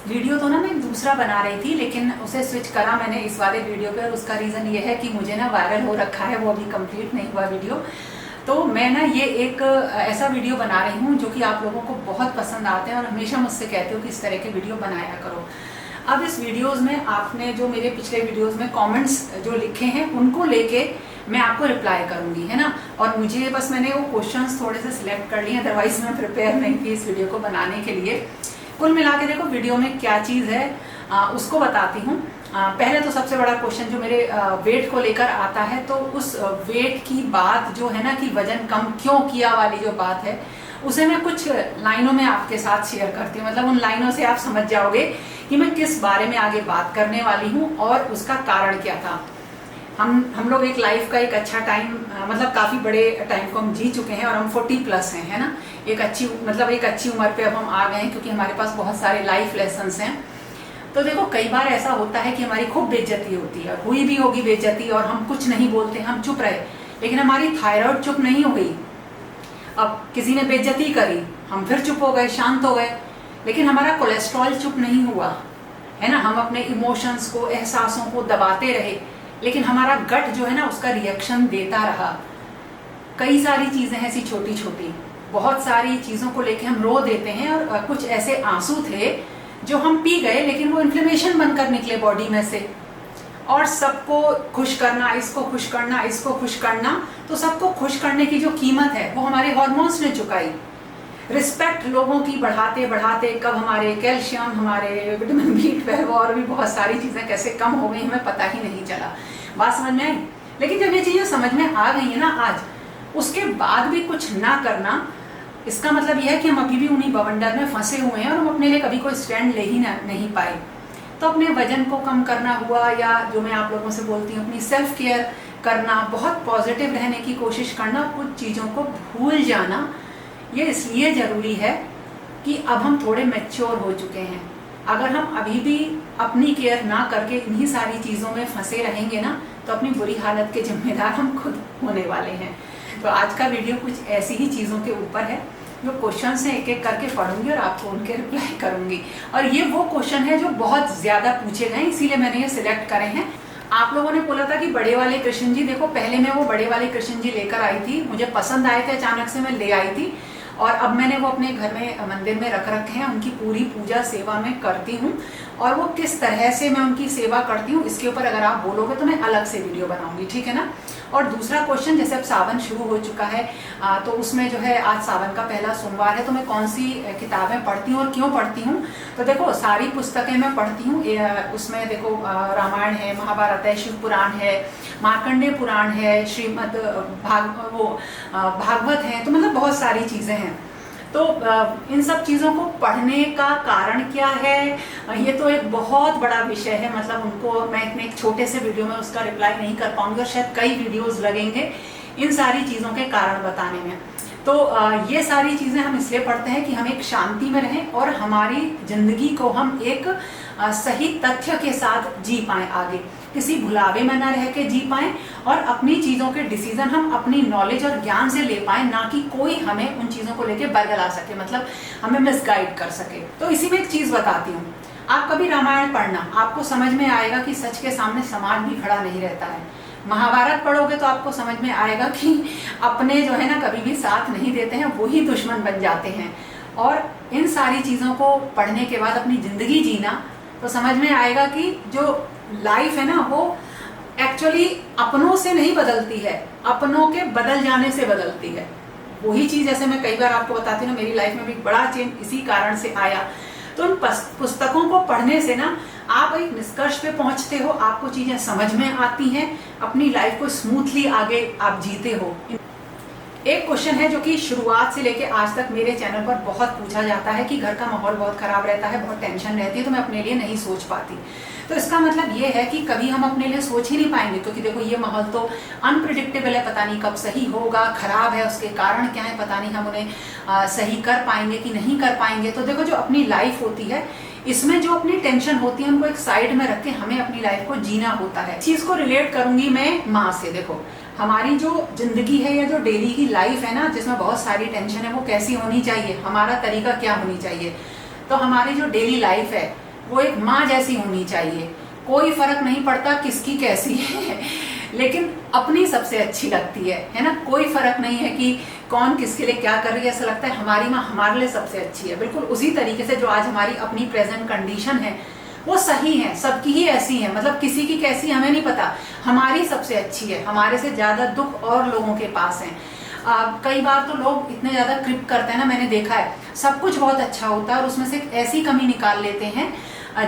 Video तो ना मैं दूसरा बना रही थी, लेकिन उसे स्विच करा मैंने इस वाले वीडियो पे, और उसका रीज़न ये है कि मुझे ना वायरल हो रखा है, वो अभी कंप्लीट नहीं हुआ वीडियो। तो मैं ना ये एक ऐसा वीडियो बना रही हूँ जो कि आप लोगों को बहुत पसंद आते हैं और हमेशा मुझसे कहते हो कि इस तरह के वीडियो बनाया करो। अब इस वीडियोस में आपने जो मेरे पिछले वीडियोस में कमेंट्स जो लिखे हैं उनको लेके मैं आपको रिप्लाई करूंगी, है ना। और मुझे बस मैंने वो क्वेश्चंस थोड़े से सिलेक्ट कर लिए, अदरवाइज मैं प्रिपेयर नहीं थी इस वीडियो को बनाने के लिए। कुल मिला के देखो वीडियो में क्या चीज़ है उसको बताती हूँ। पहले तो सबसे बड़ा क्वेश्चन जो मेरे वेट को लेकर आता है, तो उस वेट की बात जो है ना कि वजन कम क्यों किया वाली जो बात है, उसे मैं कुछ लाइनों में आपके साथ शेयर करती हूँ। मतलब उन लाइनों से आप समझ जाओगे कि मैं किस बारे में आगे बात करने वाली हूँ और उसका कारण क्या था। हम लोग एक लाइफ का एक अच्छा टाइम, मतलब काफ़ी बड़े टाइम को हम जी चुके हैं और हम 40+ हैं, है ना। एक अच्छी उम्र पे अब हम आ गए हैं, क्योंकि हमारे पास बहुत सारे लाइफ लेसन्स हैं। तो देखो कई बार ऐसा होता है कि हमारी खूब बेइज्जती होती है, हुई भी होगी बेइज्जती, और हम कुछ नहीं बोलते, हम चुप रहे, लेकिन हमारी थायराइड चुप नहीं हुई। अब किसी ने बेइज्जती करी, हम फिर चुप हो गए, शांत हो गए, लेकिन हमारा कोलेस्ट्रॉल चुप नहीं हुआ, है ना। हम अपने इमोशंस को, एहसासों को दबाते रहे, लेकिन हमारा गट जो है ना उसका रिएक्शन देता रहा। कई सारी चीजें हैं ऐसी छोटी छोटी, बहुत सारी चीजों को लेके हम रो देते हैं, और कुछ ऐसे आंसू थे जो हम पी गए, लेकिन वो इन्फ्लेमेशन बनकर निकले बॉडी में से। और सबको खुश करना, इसको खुश करना, इसको खुश करना, तो सबको खुश करने की जो कीमत है वो हमारे हॉर्मोन्स ने चुकाई। रिस्पेक्ट लोगों की बढ़ाते बढ़ाते कब हमारे कैल्शियम, हमारे विटामिन B12 और भी बहुत सारी चीज़ें कैसे कम हो गई हमें पता ही नहीं चला। बात समझ में आई। लेकिन जब ये चीज़ें समझ में आ गई है ना आज, उसके बाद भी कुछ ना करना, इसका मतलब यह है कि हम अभी भी उन्हीं बवंडर में फंसे हुए हैं और हम अपने लिए कभी कोई स्टैंड ले ही नहीं पाए। तो अपने वजन को कम करना हुआ, या जो मैं आप लोगों से बोलती हूँ अपनी सेल्फ केयर करना, बहुत पॉजिटिव रहने की कोशिश करना, कुछ चीज़ों को भूल जाना, ये इसलिए ज़रूरी है कि अब हम थोड़े मैच्योर हो चुके हैं। अगर हम अभी भी अपनी केयर ना करके इन्हीं सारी चीज़ों में फंसे रहेंगे ना, तो अपनी बुरी हालत के जिम्मेदार हम खुद होने वाले हैं। तो आज का वीडियो कुछ ऐसी ही चीज़ों के ऊपर है, जो क्वेश्चन हैं एक एक करके पढ़ूंगी और आपको उनके रिप्लाई करूंगी। और ये वो क्वेश्चन है जो बहुत ज़्यादा पूछे गए, इसीलिए मैंने ये सिलेक्ट करे हैं। आप लोगों ने बोला था कि बड़े वाले कृष्ण जी, देखो पहले मैं वो बड़े वाले कृष्ण जी लेकर आई थी, मुझे पसंद आए थे, अचानक से मैं ले आई थी, और अब मैंने वो अपने घर में मंदिर में रख रखे हैं। उनकी पूरी पूजा सेवा मैं करती हूँ, और वो किस तरह से मैं उनकी सेवा करती हूँ इसके ऊपर अगर आप बोलोगे तो मैं अलग से वीडियो बनाऊंगी, ठीक है ना। और दूसरा क्वेश्चन, जैसे अब सावन शुरू हो चुका है, तो उसमें जो है आज सावन का पहला सोमवार है, तो मैं कौन सी किताबें पढ़ती हूँ और क्यों पढ़ती हूँ। तो देखो सारी पुस्तकें मैं पढ़ती हूँ, उसमें देखो रामायण है, महाभारत है, शिव पुराण है, मार्कंडेय पुराण है, श्रीमद् भागवत है, तो मतलब बहुत सारी चीज़ें हैं। तो इन सब चीज़ों को पढ़ने का कारण क्या है, ये तो एक बहुत बड़ा विषय है। मतलब उनको मैं इतने एक छोटे से वीडियो में उसका रिप्लाई नहीं कर पाऊंगी, और शायद कई वीडियोस लगेंगे इन सारी चीज़ों के कारण बताने में। तो ये सारी चीज़ें हम इसलिए पढ़ते हैं कि हम एक शांति में रहें और हमारी ज़िंदगी को हम एक सही तथ्य के साथ जी पाएँ, आगे किसी भुलावे में न रह के जी पाएँ, और अपनी चीज़ों के डिसीजन हम अपनी नॉलेज और ज्ञान से ले पाएँ, ना कि कोई हमें उन चीज़ों को लेके बरगला सके, मतलब हमें मिसगाइड कर सके। तो इसी में एक चीज़ बताती हूँ, आप कभी रामायण पढ़ना, आपको समझ में आएगा कि सच के सामने समाज भी खड़ा नहीं रहता है। महाभारत पढ़ोगे तो आपको समझ में आएगा कि अपने जो है ना कभी भी साथ नहीं देते हैं, वही दुश्मन बन जाते हैं। और इन सारी चीज़ों को पढ़ने के बाद अपनी ज़िंदगी जीना, तो समझ में आएगा कि जो लाइफ है ना वो एक्चुअली अपनों से नहीं बदलती है, अपनों के बदल जाने से बदलती है। वही चीज़ जैसे मैं कई बार आपको बताती हूँ ना, मेरी लाइफ में भी बड़ा चेंज इसी कारण से आया। तो उन पुस्तकों को पढ़ने से ना आप एक निष्कर्ष पे पहुंचते हो, आपको चीज़ें समझ में आती हैं, अपनी लाइफ को स्मूथली आगे आप जीते हो। एक क्वेश्चन है जो कि शुरुआत से लेके आज तक मेरे चैनल पर बहुत पूछा जाता है कि घर का माहौल बहुत खराब रहता है, बहुत टेंशन रहती है, तो मैं अपने लिए नहीं सोच पाती। तो इसका मतलब ये है कि कभी हम अपने लिए सोच ही नहीं पाएंगे, क्योंकि देखो ये माहौल तो अनप्रिडिक्टेबल है, पता नहीं कब सही होगा, खराब है, उसके कारण क्या है पता नहीं, हम उन्हें सही कर पाएंगे कि नहीं कर पाएंगे। तो देखो जो अपनी लाइफ होती है, इसमें जो अपनी टेंशन होती है उनको एक साइड में रख के हमें अपनी लाइफ को जीना होता है। चीज़ को रिलेट करूंगी मैं माँ से। देखो हमारी जो जिंदगी है या जो डेली की लाइफ है ना, जिसमें बहुत सारी टेंशन है, वो कैसी होनी चाहिए, हमारा तरीका क्या होनी चाहिए। तो हमारी जो डेली लाइफ है वो एक माँ जैसी होनी चाहिए। कोई फर्क नहीं पड़ता किसकी कैसी है लेकिन अपनी सबसे अच्छी लगती है ना। कोई फर्क नहीं है कि कौन किसके लिए क्या कर रही है, ऐसा लगता है हमारी माँ हमारे लिए सबसे अच्छी है। बिल्कुल उसी तरीके से जो आज हमारी अपनी प्रेजेंट कंडीशन है वो सही है, सबकी ही ऐसी है, मतलब किसी की कैसी हमें नहीं पता, हमारी सबसे अच्छी है। हमारे से ज्यादा दुख और लोगों के पास है। कई बार तो लोग इतने ज्यादा क्रिप करते हैं ना, मैंने देखा है, सब कुछ बहुत अच्छा होता है और उसमें से एक ऐसी कमी निकाल लेते हैं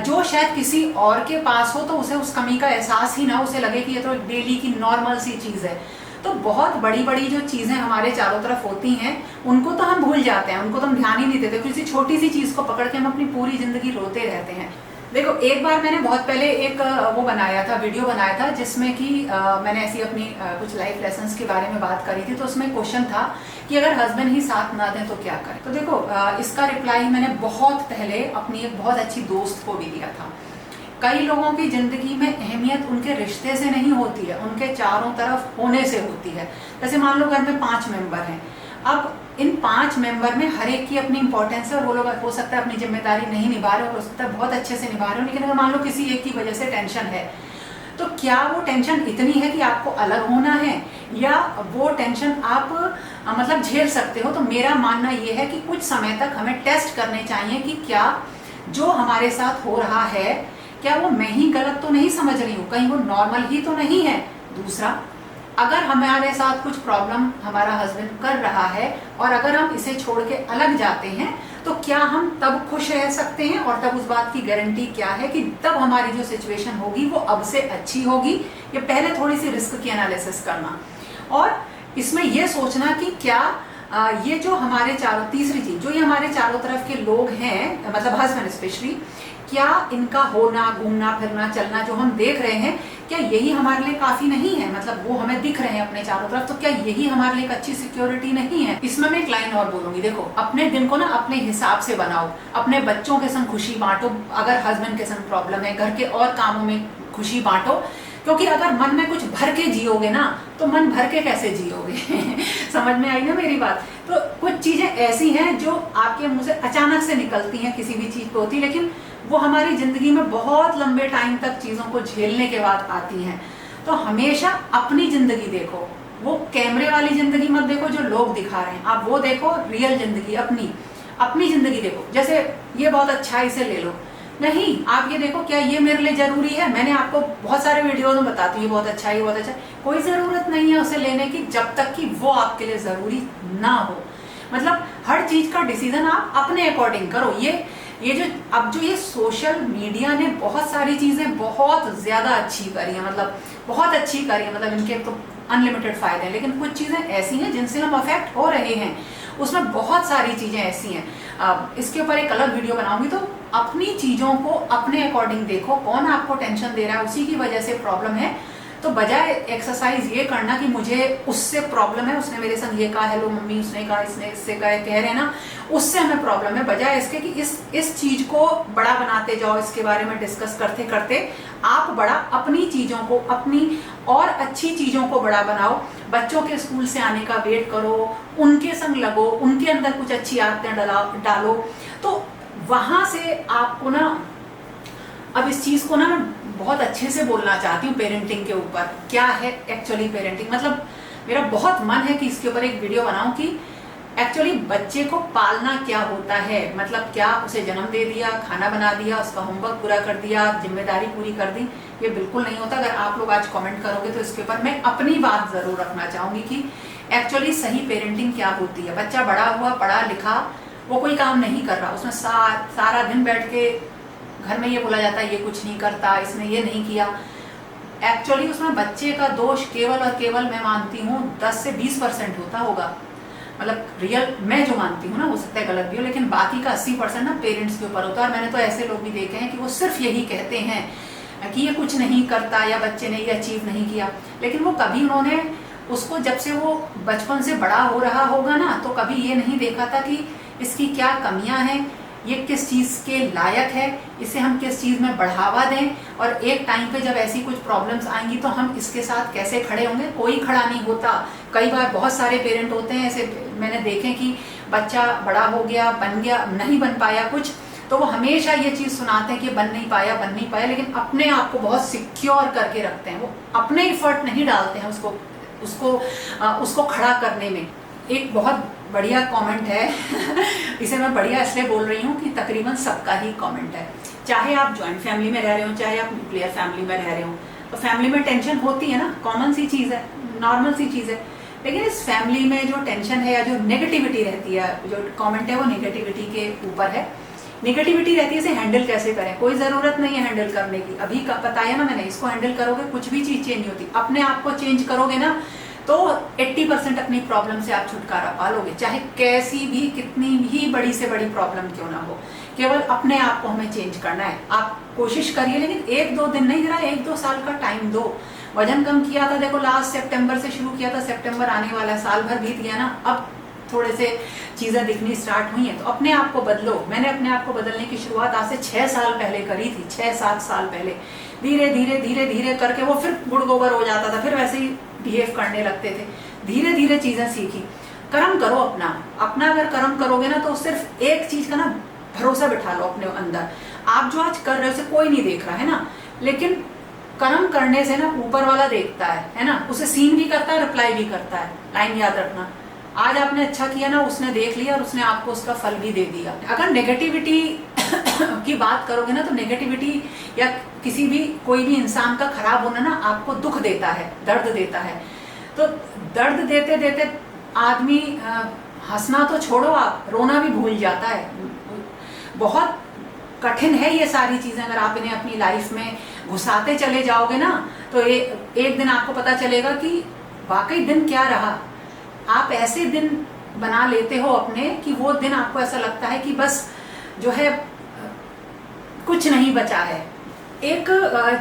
जो शायद किसी और के पास हो तो उसे उस कमी का एहसास ही ना, उसे लगे कि ये तो डेली की नॉर्मल सी चीज है। तो बहुत बड़ी बड़ी जो चीजें हमारे चारों तरफ होती हैं उनको तो हम भूल जाते हैं, उनको तो हम ध्यान ही नहीं देते। किसी छोटी सी चीज को पकड़ के हम अपनी पूरी जिंदगी रोते रहते हैं। देखो, एक बार मैंने बहुत पहले एक वो बनाया था, वीडियो बनाया था, जिसमें कि मैंने ऐसी अपनी कुछ लाइफ लेसन्स के बारे में बात करी थी। तो उसमें क्वेश्चन था कि अगर हस्बैंड ही साथ ना दें तो क्या करें। तो देखो, इसका रिप्लाई मैंने बहुत पहले अपनी एक बहुत अच्छी दोस्त को भी दिया था। कई लोगों की जिंदगी में अहमियत उनके रिश्ते से नहीं होती है, उनके चारों तरफ होने से होती है। जैसे मान लो घर में 5 मेंबर हैं, अब इन 5 मेंबर में हर एक की अपनी इंपॉर्टेंस है और वो लोग हो सकता है अपनी जिम्मेदारी नहीं निभा रहे हो सकता है बहुत अच्छे से निभा रहे हो, लेकिन अगर मान लो किसी एक की वजह से टेंशन है तो क्या वो टेंशन इतनी है कि आपको अलग होना है, या वो टेंशन आप मतलब झेल सकते हो। तो मेरा मानना ये है कि कुछ समय तक हमें टेस्ट करने चाहिए कि क्या जो हमारे साथ हो रहा है क्या वो मैं ही गलत तो नहीं समझ रही हूँ, कहीं वो नॉर्मल ही तो नहीं है। दूसरा, अगर हमारे साथ कुछ प्रॉब्लम हमारा हस्बैंड कर रहा है और अगर हम इसे छोड़ के अलग जाते हैं तो क्या हम तब खुश रह सकते हैं, और तब उस बात की गारंटी क्या है कि तब हमारी जो सिचुएशन होगी वो अब से अच्छी होगी। ये पहले थोड़ी सी रिस्क की एनालिसिस करना और इसमें ये सोचना कि क्या ये जो हमारे चारों, तीसरी चीज जो ये हमारे चारों तरफ के लोग हैं, मतलब हस्बैंड स्पेशली, क्या इनका होना, घूमना फिरना, चलना जो हम देख रहे हैं, क्या यही हमारे लिए काफी नहीं है। मतलब वो हमें दिख रहे हैं अपने चारों तरफ, तो क्या यही हमारे लिए एक अच्छी सिक्योरिटी नहीं है। इसमें मैं एक लाइन और बोलूंगी, देखो, अपने दिन को ना अपने हिसाब से बनाओ, अपने बच्चों के संग खुशी बांटो, अगर हस्बैंड के संग प्रॉब्लम है, घर के और कामों में खुशी बांटो, क्योंकि अगर मन में कुछ भर के जियोगे ना तो मन भर के कैसे जियोगे समझ में आई ना मेरी बात। तो कुछ चीजें ऐसी हैं जो आपके मुंह से अचानक से निकलती हैं, किसी भी चीज पे होती है, लेकिन वो हमारी जिंदगी में बहुत लंबे टाइम तक चीजों को झेलने के बाद आती हैं। तो हमेशा अपनी जिंदगी देखो, वो कैमरे वाली जिंदगी मत देखो जो लोग दिखा रहे हैं, आप वो देखो, रियल जिंदगी, अपनी जिंदगी देखो। जैसे ये बहुत अच्छा है, इसे ले लो, नहीं, आप ये देखो क्या ये मेरे लिए जरूरी है। मैंने आपको बहुत सारे वीडियोस में बताती हूँ ये बहुत अच्छा है, ये बहुत अच्छा है, कोई जरूरत नहीं है उसे लेने की जब तक कि वो आपके लिए जरूरी ना हो। मतलब हर चीज का डिसीजन आप अपने अकॉर्डिंग करो। ये जो अब जो ये सोशल मीडिया ने बहुत सारी चीजें बहुत ज्यादा अच्छी करी है, मतलब बहुत अच्छी करी है, मतलब इनके तो अनलिमिटेड फायदे हैं, लेकिन कुछ चीजें ऐसी हैं जिनसे हम अफेक्ट हो रहे हैं। उसमें बहुत सारी चीजें ऐसी हैं, इसके ऊपर एक अलग वीडियो बनाऊंगी। तो अपनी चीजों को अपने अकॉर्डिंग देखो, कौन आपको टेंशन दे रहा है, उसी की वजह से प्रॉब्लम है। तो बजाय एक्सरसाइज ये करना कि मुझे उससे प्रॉब्लम है, उसने मेरे संग ये कहा, हेलो मम्मी उसने कहा, इसने इससे कहा, कह रहे हैं ना, उससे हमें प्रॉब्लम है, बजाय इसके कि इस चीज को बड़ा बनाते जाओ, इसके बारे में डिस्कस करते करते आप बड़ा अपनी चीजों को, अपनी और अच्छी चीजों को बड़ा बनाओ। बच्चों के स्कूल से आने का वेट करो, उनके संग लगो, उनके अंदर कुछ अच्छी आदतें डालो। तो वहां से आपको ना, अब इस चीज को ना मैं बहुत अच्छे से बोलना चाहती हूँ पेरेंटिंग के ऊपर, क्या है एक्चुअली पेरेंटिंग। मतलब मेरा बहुत मन है कि इसके ऊपर एक वीडियो बनाऊं कि एक्चुअली बच्चे को पालना क्या होता है। मतलब क्या उसे जन्म दे दिया, खाना बना दिया, उसका होमवर्क पूरा कर दिया, जिम्मेदारी पूरी कर दी, ये बिल्कुल नहीं होता। अगर आप लोग आज कमेंट करोगे तो इसके ऊपर मैं अपनी बात जरूर रखना चाहूंगी कि एक्चुअली सही पेरेंटिंग क्या होती है। बच्चा बड़ा हुआ, पढ़ा लिखा, वो कोई काम नहीं कर रहा, उसमें सारा दिन बैठ के घर में ये बोला जाता है ये कुछ नहीं करता, इसने ये नहीं किया। एक्चुअली उसमें बच्चे का दोष केवल और केवल मैं मानती हूँ 10 से 20% होता होगा। मतलब रियल मैं जो मानती हूँ ना, हो सकता है गलत भी हो, लेकिन बाकी का 80% ना पेरेंट्स के ऊपर होता है। और मैंने तो ऐसे लोग भी देखे हैं कि वो सिर्फ यही कहते हैं कि ये कुछ नहीं करता या बच्चे ने ये अचीव नहीं किया, लेकिन वो कभी उन्होंने उसको, जब से वो बचपन से बड़ा हो रहा होगा ना, तो कभी ये नहीं देखा था कि इसकी क्या कमियां हैं, ये किस चीज के लायक है, इसे हम किस चीज में बढ़ावा दें, और एक टाइम पे जब ऐसी कुछ प्रॉब्लम्स आएंगी तो हम इसके साथ कैसे खड़े होंगे। कोई खड़ा नहीं होता। कई बार बहुत सारे पेरेंट होते हैं ऐसे, मैंने देखे कि बच्चा बड़ा हो गया, बन गया, नहीं बन पाया कुछ, तो वो हमेशा ये चीज सुनाते हैं कि बन नहीं पाया, लेकिन अपने आप को बहुत सिक्योर करके रखते हैं। वो अपने एफर्ट नहीं डालते हैं उसको खड़ा करने में। एक बहुत बढ़िया कमेंट है इसे मैं बढ़िया इसलिए बोल रही हूँ कि तकरीबन सबका ही कमेंट है, चाहे आप ज्वाइंट फैमिली में रह रहे हो, चाहे आप न्यूक्लियर फैमिली में रह रहे हो, तो फैमिली में टेंशन होती है ना, कॉमन सी चीज है, नॉर्मल सी चीज है। लेकिन इस फैमिली में जो टेंशन है या जो नेगेटिविटी रहती है, जो कमेंट है वो नेगेटिविटी के ऊपर है। नेगेटिविटी रहती है, इसे हैंडल कैसे करें, कोई जरूरत नहीं है हैंडल करने की। अभी बताया ना मैंने, इसको हैंडल करोगे कुछ भी चीज चेंज नहीं होती। अपने आप को चेंज करोगे ना तो 80% अपनी प्रॉब्लम से आप छुटकारा पा लोगे, चाहे कैसी भी कितनी भी बड़ी से बड़ी प्रॉब्लम क्यों ना हो। केवल अपने आप को हमें चेंज करना है। आप कोशिश करिए, लेकिन 1-2 दिन नहीं रहा, 1-2 साल का टाइम दो। वजन कम किया था, देखो लास्ट सितंबर से शुरू किया था, सितंबर आने वाला, साल भर बीत गया ना, अब थोड़े से चीजें दिखनी स्टार्ट हुई हैं, तो अपने आप को बदलो। मैंने अपने आप को बदलने की शुरुआत आज से 6 साल पहले करी थी, 6-7 साल पहले। धीरे धीरे धीरे धीरे करके वो फिर गुड़ गोबर हो जाता था, फिर वैसे ही बिहेव करने लगते थे। धीरे धीरे चीजें सीखी। कर्म करो अपना अगर कर्म करोगे ना, तो सिर्फ एक चीज का ना भरोसा बिठा लो अपने अंदर। आप जो आज कर रहे हो उसे कोई नहीं देख रहा है ना, लेकिन कर्म करने से ना ऊपर वाला देखता है ना, उसे सीन भी करता है, रिप्लाई भी करता है। लाइन याद रखना, आज आपने अच्छा किया ना, उसने देख लिया और उसने आपको उसका फल भी दे दिया। अगर नेगेटिविटी की बात करोगे ना, तो नेगेटिविटी या किसी भी कोई भी इंसान का खराब होना ना आपको दुख देता है, दर्द देता है। तो दर्द देते देते आदमी हंसना तो छोड़ो, आप रोना भी भूल जाता है। बहुत कठिन है ये सारी चीजें। अगर आप इन्हें अपनी लाइफ में घुसाते चले जाओगे ना, तो एक दिन आपको पता चलेगा कि वाकई दिन क्या रहा। आप ऐसे दिन बना लेते हो अपने कि वो दिन आपको ऐसा लगता है कि बस जो है कुछ नहीं बचा है। एक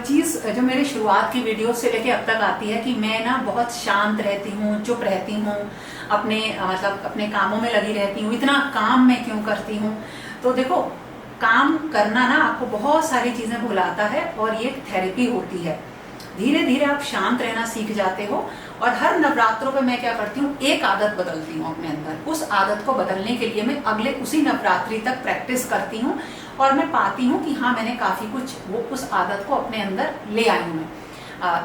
चीज जो मेरी शुरुआत की वीडियो से लेके अब तक आती है कि मैं ना बहुत शांत रहती हूँ, चुप रहती हूँ, अपने मतलब अपने कामों में लगी रहती हूँ। इतना काम मैं क्यों करती हूँ? तो देखो, काम करना ना आपको बहुत सारी चीजें भुलाता है और ये थेरेपी होती है। धीरे धीरे आप शांत रहना सीख जाते हो। और हर नवरात्रों पे मैं क्या करती हूँ, एक आदत बदलती हूँ अपने अंदर। उस आदत को बदलने के लिए मैं अगले उसी नवरात्रि तक प्रैक्टिस करती हूँ और मैं पाती हूँ कि हाँ, मैंने काफी कुछ वो उस आदत को अपने अंदर ले आई हूँ मैं।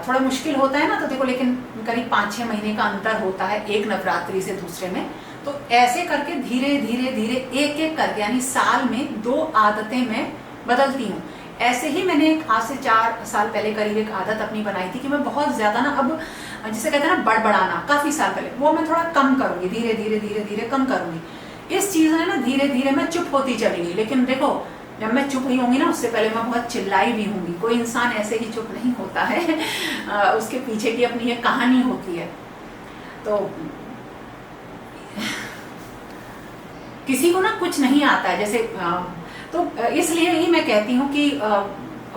थोड़ा मुश्किल होता है ना, तो देखो, लेकिन करीब 5-6 महीने का अंतर होता है एक नवरात्रि से दूसरे में। तो ऐसे करके धीरे धीरे धीरे एक एक करके, यानी साल में 2 आदतें मैं बदलती हूँ। ऐसे ही मैंने आज से 4 साल पहले करीब एक आदत अपनी बनाई थी कि मैं बहुत ज्यादा ना, अब जिसे कहते हैं ना बड़बड़ाना, काफी साल पहले, वो मैं थोड़ा कम करूंगी, धीरे धीरे धीरे धीरे कम करूंगी। इस चीज में ना धीरे धीरे मैं चुप होती चली गई। लेकिन देखो, जब मैं चुप हुई होंगी ना, उससे पहले मैं बहुत चिल्लाई भी होंगी। कोई इंसान ऐसे ही चुप नहीं होता है, उसके पीछे की अपनी एक कहानी होती है। तो किसी को ना कुछ नहीं आता है, जैसे तो इसलिए ही मैं कहती हूँ कि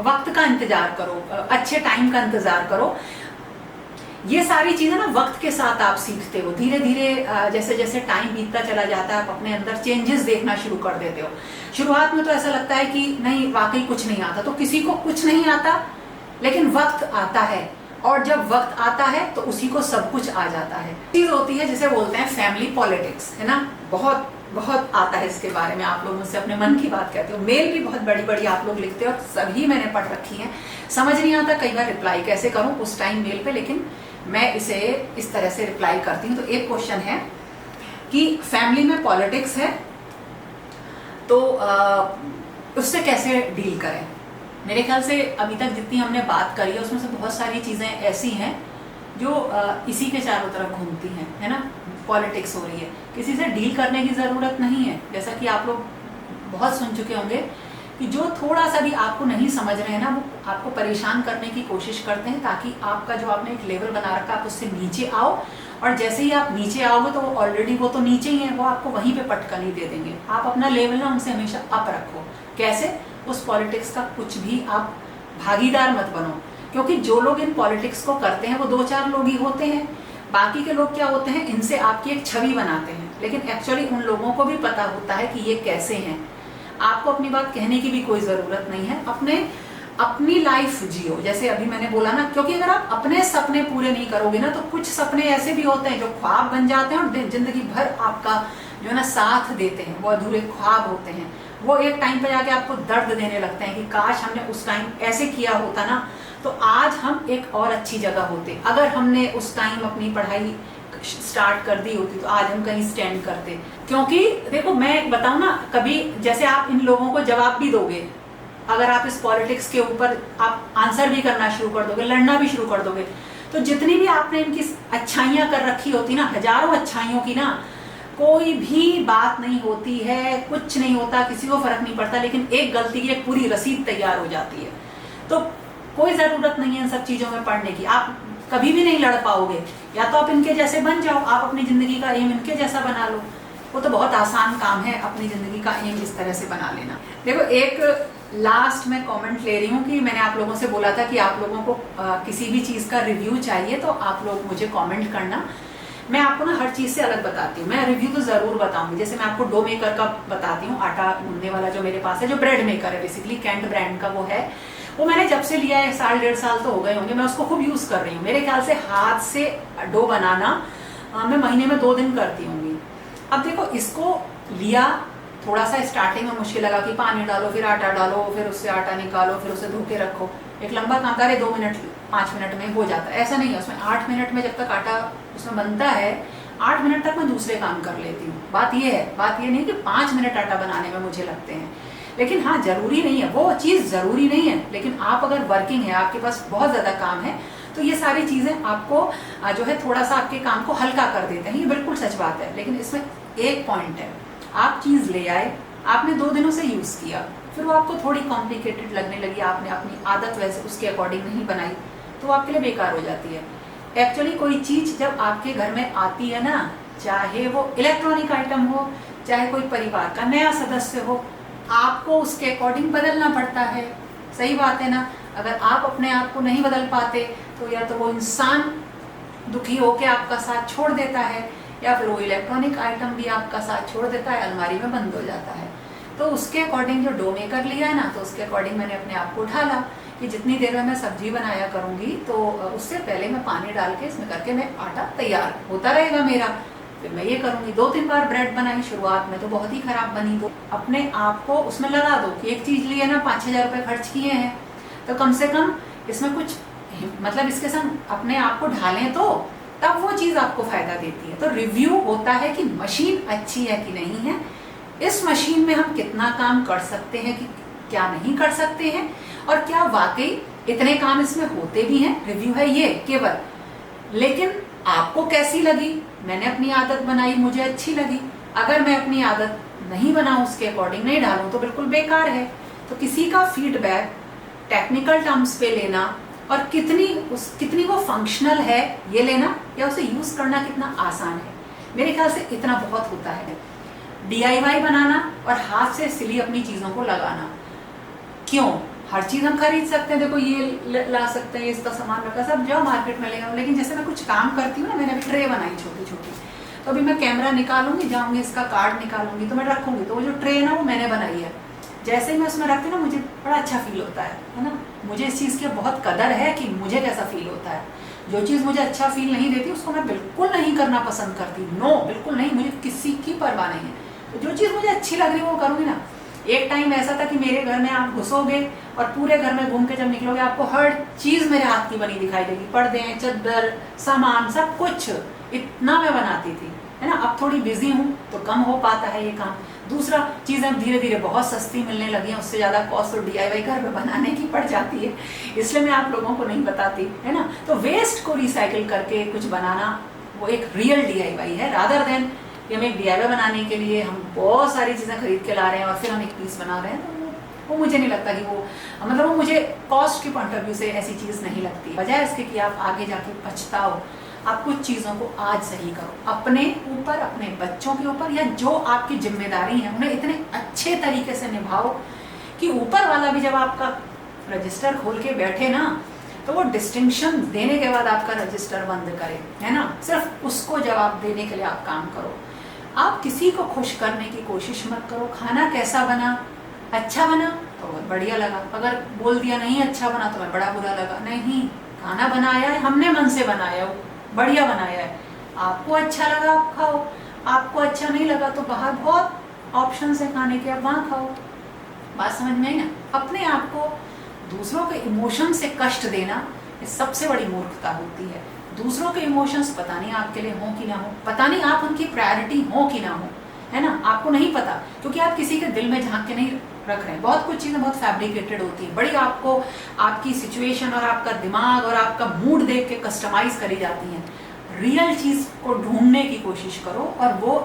वक्त का इंतजार करो, अच्छे टाइम का इंतजार करो। ये सारी चीजें ना वक्त के साथ आप सीखते हो। धीरे धीरे जैसे जैसे टाइम बीतता चला जाता है, आप अपने अंदर चेंजेस देखना शुरू कर देते हो। शुरुआत में तो ऐसा लगता है कि नहीं, वाकई कुछ नहीं आता। तो किसी को कुछ नहीं आता, लेकिन वक्त आता है, और जब वक्त आता है तो उसी को सब कुछ आ जाता है। चीज होती है जिसे बोलते हैं फैमिली पॉलिटिक्स, है ना। बहुत बहुत आता है इसके बारे में। आप लोग मुझसे अपने मन की बात कहते हो, मेल भी बहुत बड़ी बड़ी आप लोग लिखते हो, सभी मैंने पढ़ रखी है। समझ नहीं आता कई बार रिप्लाई कैसे करूं उस टाइम मेल पे, लेकिन मैं इसे इस तरह से रिप्लाई करती हूँ। तो एक क्वेश्चन है कि फैमिली में पॉलिटिक्स है तो उससे कैसे डील करें। मेरे ख्याल से अभी तक जितनी हमने बात करी है उसमें से बहुत सारी चीजें ऐसी हैं जो इसी के चारों तरफ घूमती हैं, है ना। पॉलिटिक्स हो रही है, किसी से डील करने की जरूरत नहीं है। जैसा कि आप लोग बहुत सुन चुके होंगे कि जो थोड़ा सा भी आपको नहीं समझ रहे हैं ना, वो आपको परेशान करने की कोशिश करते हैं, ताकि आपका जो आपने एक लेवल बना रखा आप उससे नीचे आओ। और जैसे ही आप नीचे आओगे तो ऑलरेडी वो तो नीचे ही है, वो आपको वहीं पे पटकनी दे देंगे। आप अपना लेवल ना उनसे हमेशा अप रखो। कैसे? उस पॉलिटिक्स का कुछ भी आप भागीदार मत बनो, क्योंकि जो लोग इन पॉलिटिक्स को करते हैं वो 2-4 लोग ही होते हैं। बाकी के लोग क्या होते हैं, इनसे आपकी एक छवि बनाते हैं, लेकिन एक्चुअली उन लोगों को भी पता होता है कि ये कैसे हैं। आपको अपनी बात कहने की भी कोई जरूरत नहीं है। अपनी लाइफ जियो, जैसे अभी मैंने बोला ना, क्योंकि अगर आप अपने सपने पूरे नहीं करोगे ना, तो कुछ सपने ऐसे भी होते हैं जो ख्वाब बन जाते हैं और जिंदगी भर आपका जो है ना साथ देते हैं, वो अधूरे ख्वाब होते हैं। वो एक टाइम पे जाके आपको दर्द देने लगते हैं कि काश हमने उस टाइम ऐसे किया होता ना, तो आज हम एक और अच्छी जगह होते। अगर हमने उस टाइम अपनी पढ़ाई स्टार्ट कर दी होती तो आज हम कहीं स्टैंड करते। क्योंकि देखो मैं बताऊं ना, कभी जैसे आप इन लोगों को जवाब भी दोगे, अगर आप इस पॉलिटिक्स के ऊपर आप आंसर भी करना शुरू कर दोगे, लड़ना भी शुरू कर दोगे, तो जितनी भी आपने इनकी अच्छाइयां कर रखी होती ना, हजारों अच्छाइयों की ना, कोई भी बात नहीं होती है, कुछ नहीं होता, किसी को फर्क नहीं पड़ता। लेकिन एक गलती की एक पूरी रसीद तैयार हो जाती है। तो कोई जरूरत नहीं है इन सब चीजों में पढ़ने की, आप कभी भी नहीं लड़ पाओगे। या तो आप इनके जैसे बन जाओ, आप अपनी जिंदगी का एम इनके जैसा बना लो। वो तो बहुत आसान काम है अपनी जिंदगी का एम इस तरह से बना लेना। देखो एक लास्ट में कमेंट ले रही हूँ कि मैंने आप लोगों से बोला था कि आप लोगों को किसी भी चीज का रिव्यू चाहिए तो आप लोग मुझे कमेंट करना। मैं आपको ना हर चीज से अलग बताती हूँ, मैं रिव्यू तो जरूर बताऊंगी। जैसे मैं आपको डो मेकर का बताती हूँ, आटा गूंदने वाला जो मेरे पास है, जो ब्रेड मेकर है बेसिकली, कैंट ब्रांड का वो है। वो मैंने जब से लिया है 1.5 साल तो हो गए होंगे, मैं उसको खूब यूज कर रही हूँ। मेरे ख्याल से हाथ से डो बनाना मैं महीने में 2 दिन करती हूँ। अब देखो इसको लिया, थोड़ा सा स्टार्टिंग में मुश्किल लगा कि पानी डालो, फिर आटा डालो, फिर उससे आटा निकालो, फिर उसे धो के रखो। एक लंबा काम करे, 2 मिनट 5 मिनट में हो जाता है, ऐसा नहीं है। उसमें 8 मिनट में जब तक आटा उसमें बनता है, 8 मिनट तक मैं दूसरे काम कर लेती हूँ। बात ये है, बात ये नहीं कि 5 मिनट आटा बनाने में मुझे लगते हैं। लेकिन हाँ, जरूरी नहीं है, वो चीज जरूरी नहीं है। लेकिन आप अगर वर्किंग है, आपके पास बहुत ज्यादा काम है, तो ये सारी चीजें आपको जो है थोड़ा सा आपके काम को हल्का कर देते हैं। ये बिल्कुल सच बात है। लेकिन इसमें एक पॉइंट है, आप चीज ले आए, आपने 2 दिनों से यूज किया, फिर वो आपको थोड़ी कॉम्प्लिकेटेड लगने लगी, आपने अपनी आदत वैसे उसके अकॉर्डिंग नहीं बनाई, तो वो आपके लिए बेकार हो जाती है। एक्चुअली कोई चीज जब आपके घर में आती है ना, चाहे वो इलेक्ट्रॉनिक आइटम हो, चाहे कोई परिवार का नया सदस्य हो, आपको उसके अकॉर्डिंग बदलना पड़ता है। सही बात है ना। अगर आप अपने आप को नहीं बदल पाते तो या तो वो इंसान दुखी होकर आपका साथ छोड़ देता है, या फिर वो इलेक्ट्रॉनिक आइटम भी आपका साथ छोड़ देता है, अलमारी में बंद हो जाता है। तो उसके अकॉर्डिंग जो डो मेकर लिया है ना, तो उसके अकॉर्डिंग मैंने अपने आप को ढाला कि जितनी देर में मैं सब्जी बनाया करूंगी तो उससे पहले मैं पानी डाल के इसमें करके मैं आटा तैयार होता रहेगा मेरा, फिर मैं ये करूंगी। 2-3 बार ब्रेड बनाई, शुरुआत में तो बहुत ही खराब बनी। तो अपने आप को उसमें लगा दो कि एक चीज ली है ना, 5-6 हजार रुपए खर्च किए हैं, तो कम से कम इसमें कुछ मतलब इसके संग अपने आप को ढालें तो तब वो चीज आपको फायदा देती है। तो रिव्यू होता है कि मशीन अच्छी है कि नहीं है, इस मशीन में हम कितना काम कर सकते हैं कि क्या नहीं कर सकते हैं, और क्या वाकई इतने काम इसमें होते भी हैं। रिव्यू है ये केवल। लेकिन आपको कैसी लगी, मैंने अपनी आदत बनाई, मुझे अच्छी लगी। अगर मैं अपनी आदत नहीं बनाऊं, उसके अकॉर्डिंग नहीं डालूं, तो बिल्कुल बेकार है। तो किसी का फीडबैक टेक्निकल टर्म्स पे लेना और कितनी वो फंक्शनल है ये लेना, या उसे यूज करना कितना आसान है, मेरे ख्याल से इतना बहुत होता है। DIY बनाना और हाथ से सिली अपनी चीजों को लगाना, क्यों? हर चीज हम खरीद सकते हैं। देखो ये ला सकते हैं, इसका सामान रखा, सब जाओ मार्केट में ले आओ। लेकिन जैसे मैं कुछ काम करती हूँ ना, मैंने अभी ट्रे बनाई छोटी छोटी, तो अभी मैं कैमरा निकालूंगी, जाऊंगी इसका कार्ड निकालूंगी, तो मैं रखूंगी, तो वो जो ट्रे है ना, वो मैंने बनाई है। जैसे ही मैं उसमें रखती हूँ ना, मुझे बड़ा अच्छा फील होता है ना। मुझे इस चीज की बहुत कदर है कि मुझे कैसा फील होता है। जो चीज मुझे अच्छा फील नहीं देती उसको मैं बिल्कुल नहीं करना पसंद करती। नो, बिल्कुल नहीं, मुझे किसी की परवाह नहीं है। तो जो चीज मुझे अच्छी लग रही है वो करूंगी ना। एक टाइम ऐसा था कि मेरे घर में आप घुसोगे और पूरे घर में घूम के जब निकलोगे, आपको हर चीज मेरे हाथ की बनी दिखाई देगी। पर्दे, चादर, सामान, सब कुछ इतना मैं बनाती थी, है ना। अब थोड़ी बिजी हूँ तो कम हो पाता है ये काम। दूसरा चीज अब धीरे धीरे बहुत सस्ती मिलने लगी है, उससे ज्यादा कॉस्ट तो DIY घर में बनाने की पड़ जाती है, इसलिए मैं आप लोगों को नहीं बताती, है ना। तो वेस्ट को रिसाइकिल करके कुछ बनाना, वो एक रियल DIY है, रादर देन कि हम एक DIY बनाने के लिए हम बहुत सारी चीजें खरीद के ला रहे हैं और फिर हम एक पीस बना रहे हैं। तो वो मुझे नहीं लगता कि वो मतलब वो मुझे कॉस्ट के पॉइंट ऑफ व्यू से ऐसी चीज नहीं लगती। बजाय इसके कि आप आगे जाके पछताओ, आप कुछ चीजों को आज सही करो, अपने ऊपर, अपने बच्चों के ऊपर, या जो आपकी जिम्मेदारी है उन्हें इतने अच्छे तरीके से निभाओ कि ऊपर वाला भी जब आपका रजिस्टर खोल के बैठे ना, तो वो डिस्टिंक्शन देने के बाद आपका रजिस्टर बंद करे, है ना। सिर्फ उसको जवाब देने के लिए आप काम करो। आप किसी को खुश करने की कोशिश मत करो। खाना कैसा बना, अच्छा बना तो बहुत बढ़िया लगा, अगर बोल दिया नहीं अच्छा बना तो मैं बड़ा बुरा लगा। नहीं, खाना बनाया है हमने, मन से बनाया, बढ़िया बनाया है, आपको अच्छा लगा आप खाओ, आपको अच्छा नहीं लगा तो बाहर बहुत ऑप्शन है खाने के, आप वहाँ खाओ। बात समझ में आई ना? अपने आप को दूसरों के इमोशन से कष्ट देना ये सबसे बड़ी मूर्खता होती है। दूसरों के इमोशंस पता नहीं आपके लिए हो कि ना हो, पता नहीं आप उनकी प्रायोरिटी हो कि ना हो, है ना? आपको नहीं पता, क्योंकि आप किसी के दिल में झांक के नहीं रख रहे हैं। बहुत कुछ चीज़ें बहुत फैब्रिकेटेड होती है, बड़ी आपको आपकी सिचुएशन और आपका दिमाग और आपका मूड देख के कस्टमाइज करी जाती हैं। रियल चीज़ को ढूंढने की कोशिश करो और वो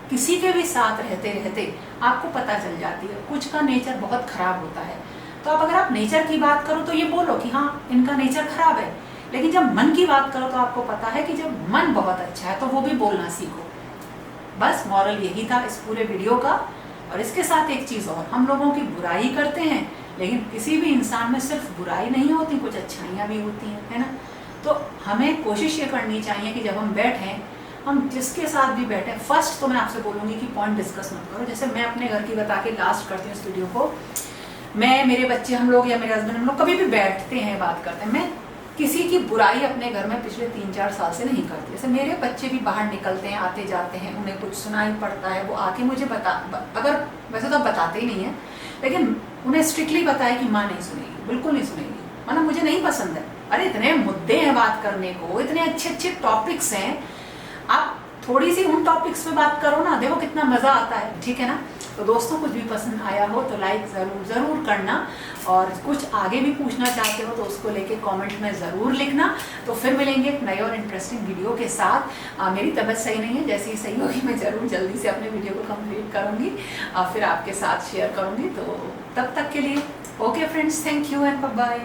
किसी के भी साथ रहते रहते आपको पता चल जाती है। कुछ का नेचर बहुत खराब होता है, तो अब अगर आप नेचर की बात करो तो ये बोलो कि हाँ इनका नेचर खराब है, लेकिन जब मन की बात करो तो आपको पता है कि जब मन बहुत अच्छा है तो वो भी बोलना सीखो। बस मॉरल यही था इस पूरे वीडियो का। और इसके साथ एक चीज़ और, हम लोगों की बुराई करते हैं, लेकिन किसी भी इंसान में सिर्फ बुराई नहीं होती, कुछ अच्छाइयाँ भी होती हैं, है ना? तो हमें कोशिश ये करनी चाहिए कि जब हम बैठें, हम जिसके साथ भी बैठे, फर्स्ट तो मैं आपसे बोलूँगी कि पॉइंट डिस्कस मत करो। जैसे मैं अपने घर की बता के लास्ट करती हूँ इस वीडियो को। मैं, मेरे बच्चे, हम लोग या मेरे हस्बैंड, हम लोग कभी भी बैठते हैं, बात करते हैं, मैं किसी की बुराई अपने घर में पिछले 3-4 साल से नहीं करती। जैसे मेरे बच्चे भी बाहर निकलते हैं, आते जाते हैं, उन्हें कुछ सुनाई पड़ता है, वो आके मुझे अगर वैसे तो बताते ही नहीं है, लेकिन उन्हें स्ट्रिक्टली बताया कि माँ नहीं सुनेगी, बिल्कुल नहीं सुनेगी, मतलब मुझे नहीं पसंद है। अरे इतने मुद्दे हैं बात करने को, इतने अच्छे अच्छे टॉपिक्स हैं, आप थोड़ी सी उन टॉपिक्स पे बात करो ना, देखो कितना मजा आता है, ठीक है ना? तो दोस्तों कुछ भी पसंद आया हो तो लाइक जरूर करना, और कुछ आगे भी पूछना चाहते हो तो उसको लेके कमेंट में ज़रूर लिखना। तो फिर मिलेंगे एक नए और इंटरेस्टिंग वीडियो के साथ। मेरी तबीयत सही नहीं है, जैसे ही सही होगी मैं ज़रूर जल्दी से अपने वीडियो को कंप्लीट करूँगी, फिर आपके साथ शेयर करूँगी। तो तब तक के लिए okay friends, thank you and bye bye.